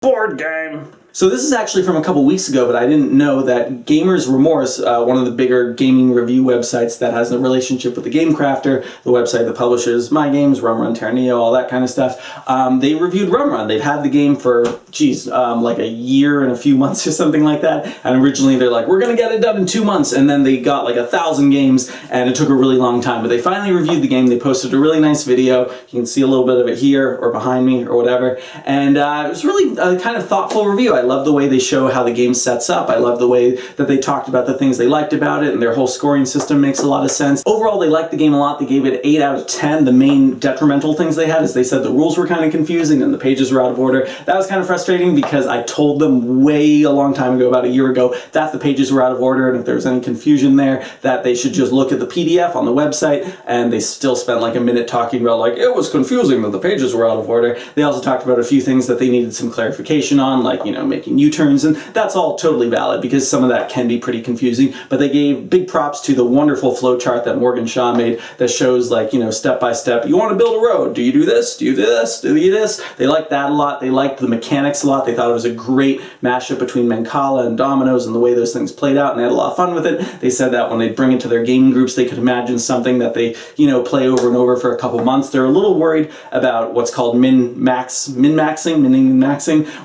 Board game. So this is actually from a couple weeks ago, but I didn't know that Gamer's Remorse, one of the bigger gaming review websites that has a relationship with the Game Crafter, the website that publishes my games, Rum Run, Terra Neo, all that kind of stuff, they reviewed Rum Run. They've had the game for, like a year and a few months or something like that, and originally they're like, we're gonna get it done in 2 months, and then they got like 1,000 games, and it took a really long time, but they finally reviewed the game. They posted a really nice video. You can see a little bit of it here, or behind me, or whatever, and it was really a kind of thoughtful review. I love the way they show how the game sets up. I love the way that they talked about the things they liked about it, and their whole scoring system makes a lot of sense. Overall, they liked the game a lot. They gave it 8 out of 10. The main detrimental things they had is they said the rules were kind of confusing and the pages were out of order. That was kind of frustrating because I told them way a long time ago, about a year ago, that the pages were out of order, and if there was any confusion there, that they should just look at the PDF on the website, and they still spent like a minute talking about like, it was confusing that the pages were out of order. They also talked about a few things that they needed some clarification on, like, you know, making U-turns, and that's all totally valid because some of that can be pretty confusing, but they gave big props to the wonderful flowchart that Morgan Shaw made that shows, like, you know, step by step, you want to build a road, do you do this, do you do this, do you do this? They liked that a lot. They liked the mechanics a lot. They thought it was a great mashup between Mancala and dominoes and the way those things played out, and they had a lot of fun with it. They said that when they bring it to their gaming groups, they could imagine something that they, you know, play over and over for a couple months. They're a little worried about what's called min-maxing,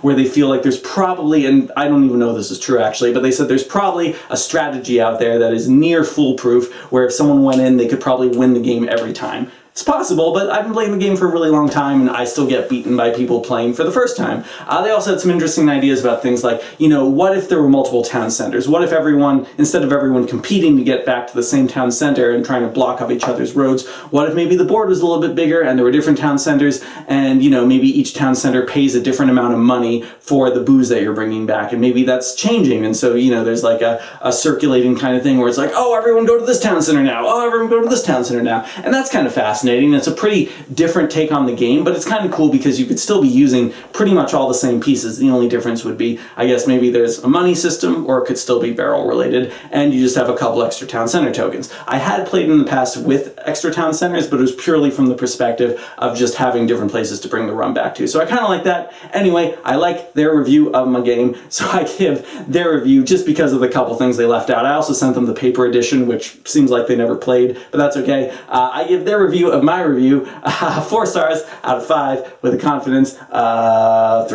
where they feel like there's probably, and I don't even know if this is true actually, but they said there's probably a strategy out there that is near foolproof, where if someone went in, they could probably win the game every time. It's possible, but I've been playing the game for a really long time, and I still get beaten by people playing for the first time. They also had some interesting ideas about things like, you know, what if there were multiple town centers? What if everyone, instead of everyone competing to get back to the same town center and trying to block up each other's roads, what if maybe the board was a little bit bigger and there were different town centers, and, you know, maybe each town center pays a different amount of money for the booze that you're bringing back, and maybe that's changing, and so, you know, there's like a circulating kind of thing where it's like, oh, everyone go to this town center now, oh, everyone go to this town center now, and that's kind of fascinating. It's a pretty different take on the game, but it's kind of cool because you could still be using pretty much all the same pieces. The only difference would be, I guess, maybe there's a money system, or it could still be barrel related, and you just have a couple extra town center tokens. I had played in the past with extra town centers, but it was purely from the perspective of just having different places to bring the rum back to. So I kind of like that. Anyway, I like their review of my game, so I give their review just because of the couple things they left out. I also sent them the paper edition, which seems like they never played, but that's okay. I give their review of my review 4 stars out of 5 with a confidence of 3.